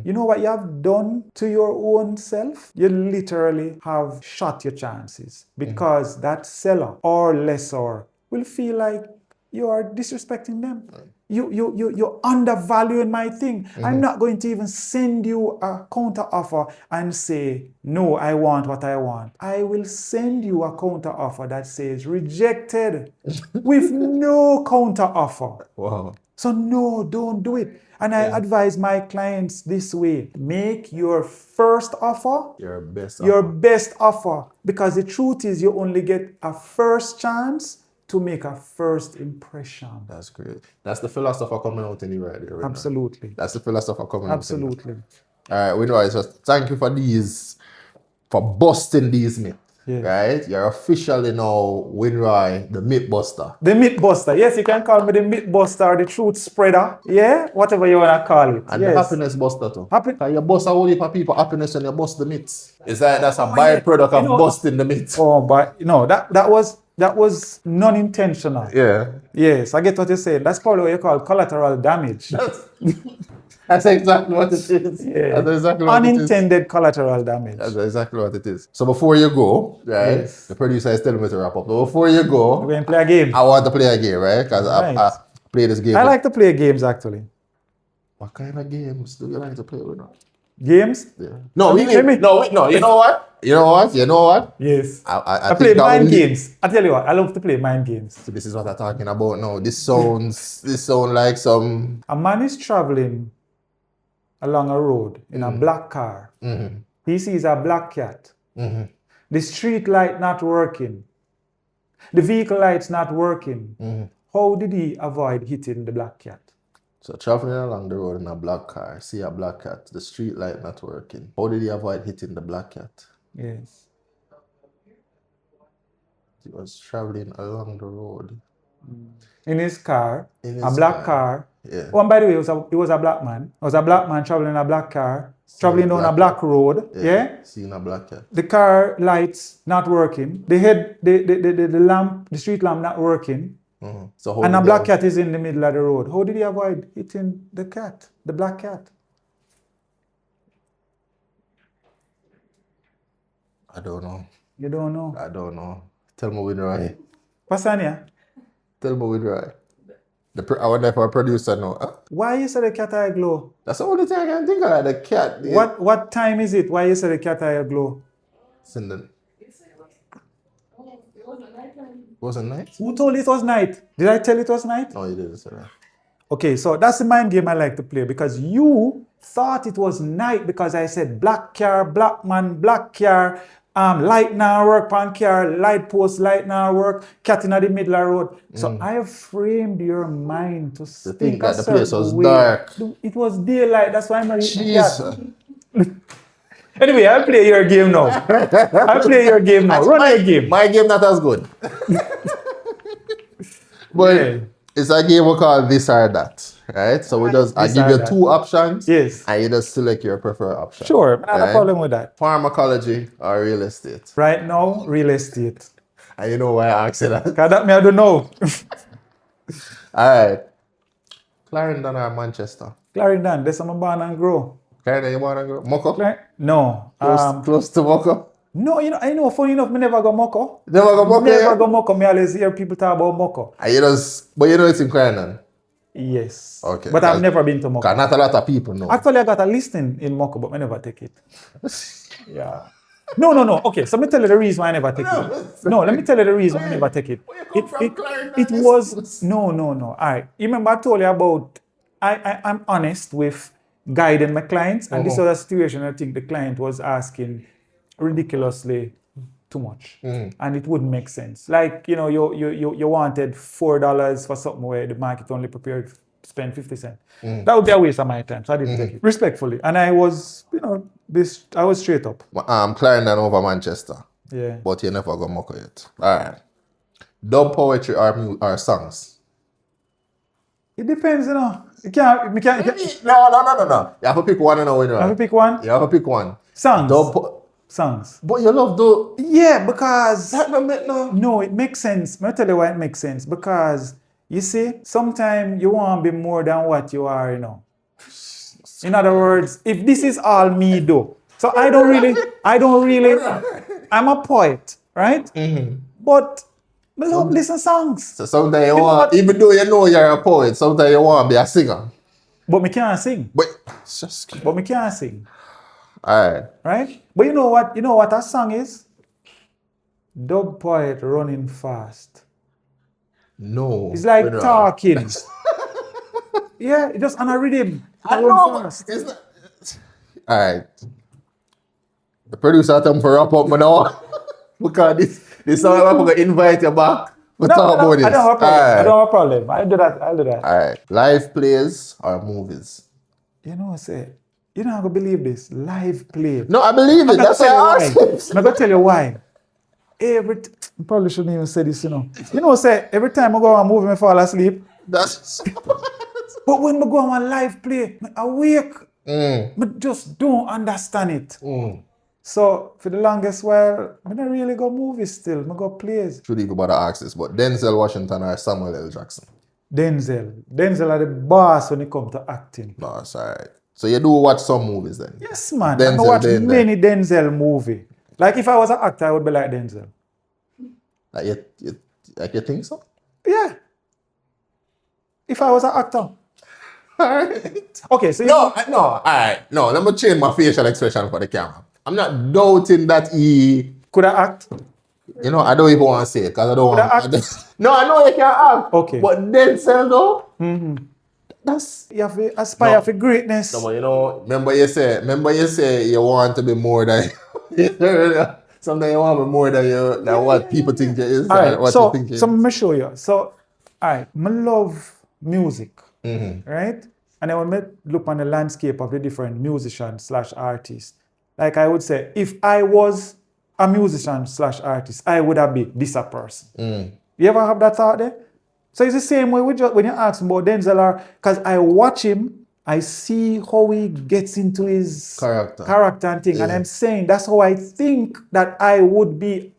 you know what you have done to your own self? You literally have shot your chances because that seller or lessor will feel like you are disrespecting them. You're undervaluing my thing. I'm not going to even send you a counter offer and say, no, I want what I want. I will send you a counter offer that says rejected with no counter offer.
Wow.
So no, don't do it. And I advise my clients this way: make your first offer
Your
best offer, because the truth is you only get a first chance to make a first impression.
That's great. That's the philosopher coming out in you right there. Right
Absolutely.
Now. That's the philosopher coming
Absolutely.
out. All right, Winroy, so thank you for busting these myths.
Yes.
Right? You're officially now Winroy, the myth buster.
The myth buster. Yes, you can call me the myth buster or the truth spreader. Yeah, whatever you want to call it.
And the happiness buster too.
Because
you bust a whole heap of people happiness and you bust the myths. It's like that's a byproduct of busting the myths.
Oh, but that was non-intentional.
Yeah.
Yes, I get what you're saying. That's probably what you call collateral damage.
That's exactly what it is.
Yeah.
That's exactly what
unintended collateral damage.
That's exactly what it is. So before you go, right?
Yes.
The producer is telling me to wrap up. But before you go,
we're going to play a game.
I want to play a game, right? Because I play this game.
I like to play games actually.
What kind of games do you like to play with?
Games?
Yeah. No, you know what?
Yes.
I
play mind games. I tell you what, I love to play mind games.
So this is what I'm talking about now. This sounds like some...
A man is traveling along a road in a black car. He sees a black cat. The street light not working. The vehicle light's not working. How did he avoid hitting the black cat?
So traveling along the road in a black car, see a black cat, the street light not working. How did he avoid hitting the black cat?
Yes.
He was traveling along the road.
In his car, a black car.
Yeah.
Oh, and by the way, it was a black man. It was a black man traveling in a black car, traveling down a black road. Yeah.
Seeing a black cat.
The car lights not working. The lamp, the street lamp not working.
So
and a black cat is in the middle of the road. How did he avoid hitting the cat, the black cat?
I don't know.
You don't know?
I don't know. Tell me Winroy.
Pasania?
Tell me Winroy. I wonder if our producer know.
Why you say the cat eye glow?
That's the only thing I can think of. The cat.
What time is it? Why you say the cat eye glow?
It wasn't night?
Who told you it was night? Did I tell you it was night?
No, you didn't say that.
Okay, so that's the mind game I like to play, because you thought it was night because I said black car, black man, black car, light now work, pan car, light post, light now work, cat in the middle of the road. So I have framed your mind to think
that the place was dark.
It was daylight, that's why I'm not
Jesus.
Anyway, I'll play your game now. Run your game.
My game not as good. But it's a game we call this or that, right? So I give you two options.
Yes.
And you just select your preferred option.
Sure, not a problem with that.
Pharmacology or real estate?
Right now, real estate.
And you know why I asked you that?
Because that I don't know.
All right. Clarendon or Manchester?
Clarendon, that's where I'm born and grow.
Clarendon, you want to go? Moko?
No.
Close to Moko?
No, I know, funny enough, me never go Moko.
Never go Moko?
Never go Moko. Me always hear people talk about Moko.
But you know it's in Clarendon?
Yes.
Okay.
But I've never been to Moko.
Not a lot of people know.
Actually, I got a listing in Moko, but I never take it. Yeah. No. Okay, so let me tell you the reason why I never take it. No, let me tell you the reason why I never take it. It was... No. All right. You remember I told you about... I'm honest with guiding my clients, and this was a situation I think the client was asking ridiculously too much, and it wouldn't make sense. Like, you wanted $4 for something where the market only prepared spend 50 cents. That would be a waste of my time. So I didn't take it. Respectfully. And I was, I was straight up.
Clarendon over Manchester.
Yeah.
But you never got mock it. Alright. Dub poetry or songs?
It depends,
No. You have to pick one and
I have to pick one?
You have to pick one.
Songs.
Dub
Songs.
But you love the...
Yeah, because...
That don't make no...
No, it makes sense. I'll tell you why it makes sense. Because, you see, sometimes you want to be more than what you are, In other words, if this is all me, though. So I don't really... I'm a poet, right? But I love listen songs.
So sometimes you want... Even though you know you're a poet, sometimes you want to be a singer.
But me can't sing. But me can't sing.
Alright.
Right? But you know what? You know what a song is? Dub poet running fast.
No.
It's like talking. Yeah, it just on a rhythm.
I know. Fast. It's not... Alright. The producer tell me to wrap up now. Because this song I'm going to invite you back. Talk about this.
I don't have a problem. I don't have a problem. I'll do that.
Alright. Live plays or movies?
You know what I say? You're not going to believe this. Live play.
No, I believe it. That's why I asked.
I'm going to tell you why. I probably shouldn't even say this, You know, say, every time I go on a movie, I fall asleep.
That's...
But when I go on a live play, I awake. I just don't understand it. So, for the longest while, I don't really go movies still. I go plays.
Should even bother ask this, but Denzel Washington or Samuel L. Jackson?
Denzel. Denzel are the boss when it comes to acting.
No, that's alright. So you do watch some movies then?
Yes, man. I watch many Denzel movies. Like if I was an actor, I would be like Denzel.
Like you think so?
Yeah. If I was an actor.
Alright.
Okay, so
alright. No, let me change my facial expression for the camera. I'm not doubting that he...
Could I act?
I don't even want to say it because I don't want to... No, I know you can act.
Okay.
But Denzel though, that's...
You have to aspire for greatness.
No, but remember you say you want to be more than... Sometimes you want to be more than what people think you is.
All right,
what
so
you think you
let me show you. So, all right, I love music, right? And then when I look on the landscape of the different musicians / artists, like I would say, if I was a musician / artist, I would have been this a person. You ever have that thought there? So it's the same way when you ask about Denzel, because I watch him, I see how he gets into his character and thing. Yeah. And I'm saying that's how I think that I would be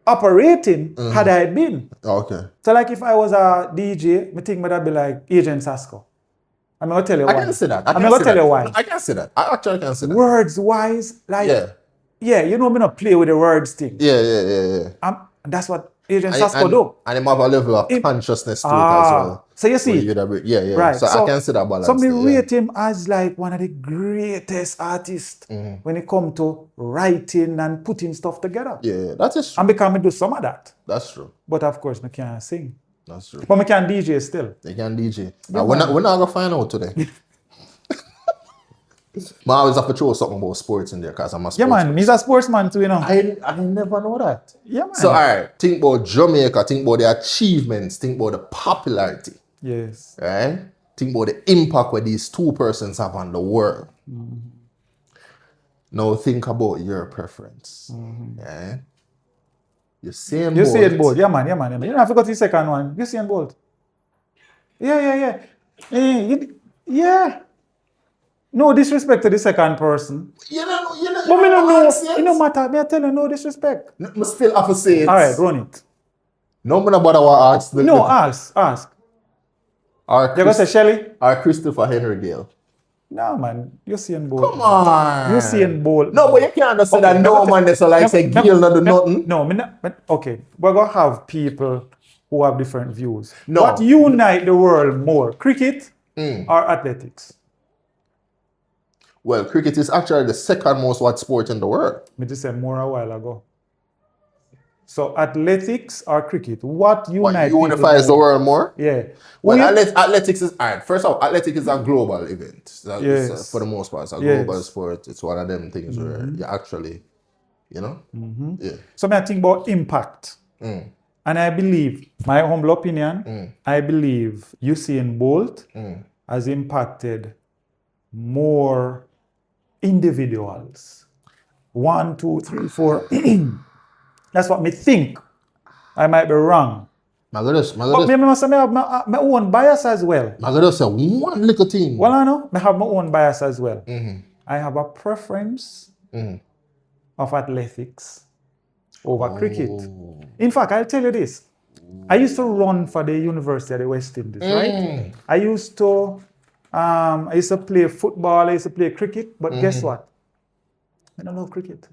operating had I been.
Okay.
So like if I was a DJ, I think I'd be like Agent Sasko. I'm going to tell you why.
I can see that.
I'm going to tell you why.
I can see that. I actually can see that.
Words wise, like, yeah, you know me not play with the words thing.
Yeah.
That's what Agent Sasko do.
And him have a level of consciousness to it as well.
So you see,
yeah.
Right.
So I can see that balance.
So me rate him as like one of the greatest artists when it comes to writing and putting stuff together.
Yeah, that is true.
And because I do some of that.
That's true.
But of course, I can't sing.
That's true.
But I can DJ still.
They can DJ. We're not going to find out today. I always have to throw something about sports in there because I'm a sportsman.
Yeah, man. He's a sportsman too,
I never know that.
Yeah, man.
So, all right. Think about Jamaica. Think about the achievements. Think about the popularity.
Yes.
Right? Think about the impact where these two persons have on the world. Now, think about your preference. Yeah?
Usain Bolt. Yeah, man. You don't have to go to the second one. Usain Bolt. Yeah. Yeah. No disrespect to the second person.
You know.
But me don't know. It no matter. Me I tell you, no disrespect.
I still have to say it.
All right, run it.
No, I'm not bother what ask.
No, ask. You're going to say Shelly?
Or Christopher Henry Gale.
No, man. Usain Bolt.
Come on.
Usain Bolt.
No, but you can't just say that no man. So like say Gale not do nothing.
No, okay. We're going to have people who have different views.
No.
What unite the world more? Cricket or athletics?
Well, cricket is actually the second most watched sport in the world.
Me just said more a while ago. So athletics or cricket? What
unifies the world more?
Yeah.
Well, athletics is alright. First off, athletics is a global event.
Yes.
For the most part, it's a global sport. It's one of them things where you actually, Yeah.
So I think about impact. And I believe, my humble opinion, I believe Usain Bolt has impacted more individuals. 1, 2, 3, 4. That's what me think. I might be wrong. But me must have my own bias as well.
I'm going to say one little thing.
Well, I know. I have my own bias as well. I have a preference of athletics over cricket. In fact, I'll tell you this. I used to run for the University of the West Indies, right? I used to play football, I used to play cricket, but guess what? I don't love cricket.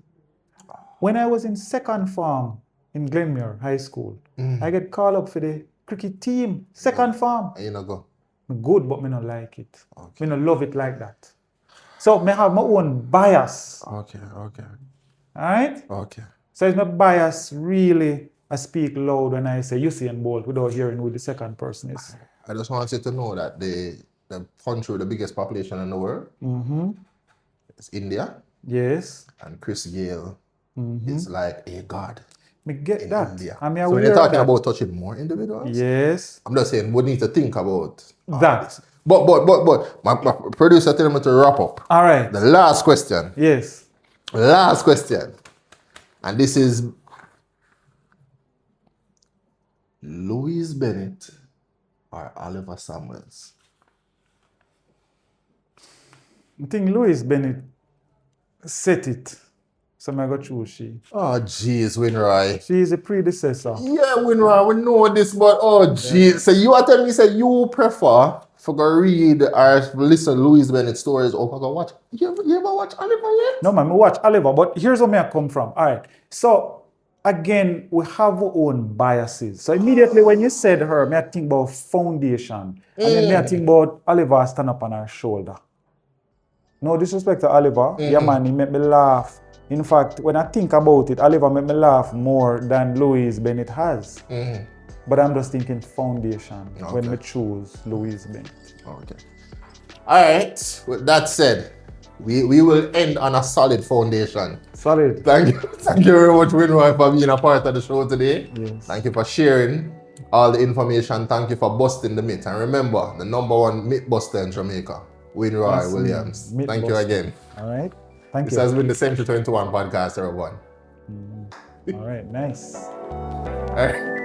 When I was in second form in Glenmuir High School, I get called up for the cricket team, second form.
You know go.
Good, but me not like it. Me not love it like that. So me have my own bias.
Okay.
All right?
Okay.
So is my bias really I speak loud when I say Usain Bolt without hearing who the second person is?
I just want you to know that the country with the biggest population in the world is India.
Yes.
And Chris Gale is like a god.
Me get
in
that.
India.
I mean,
so when you're talking about touching more individuals,
yes.
I'm just saying we need to think about
that.
This. But my producer telling me to wrap up.
All right.
The last question.
Yes.
Last question. And this is Louise Bennett or Oliver Samuels?
I think Louise Bennett set it. So I go choose she.
Oh jeez, Winroy.
She is a predecessor.
Yeah, Winroy, we know this, but oh jeez. Yeah. So you are telling me say you prefer for go read or listen to Louise Bennett stories or go watch. You ever watch Oliver yet?
No man, I watch Oliver, but here's where I come from. All right. So again, we have our own biases. So immediately when you said her, I think about foundation. And then I think about Oliver stand up on her shoulder. No disrespect to Oliver. Yeah man, he made me laugh. In fact, when I think about it, Oliver made me laugh more than Louise Bennett has. But I'm just thinking foundation when we choose Louise Bennett.
Okay. All right. With that said, we will end on a solid foundation.
Solid.
Thank you very much, Winroy, for being a part of the show today.
Yes.
Thank you for sharing all the information. Thank you for busting the myth. And remember, the #1 myth buster in Jamaica, Winroy Williams. Thank you again.
All right. Thank you.
This has been the Century 21 podcast, everyone.
All right. Nice.
All right.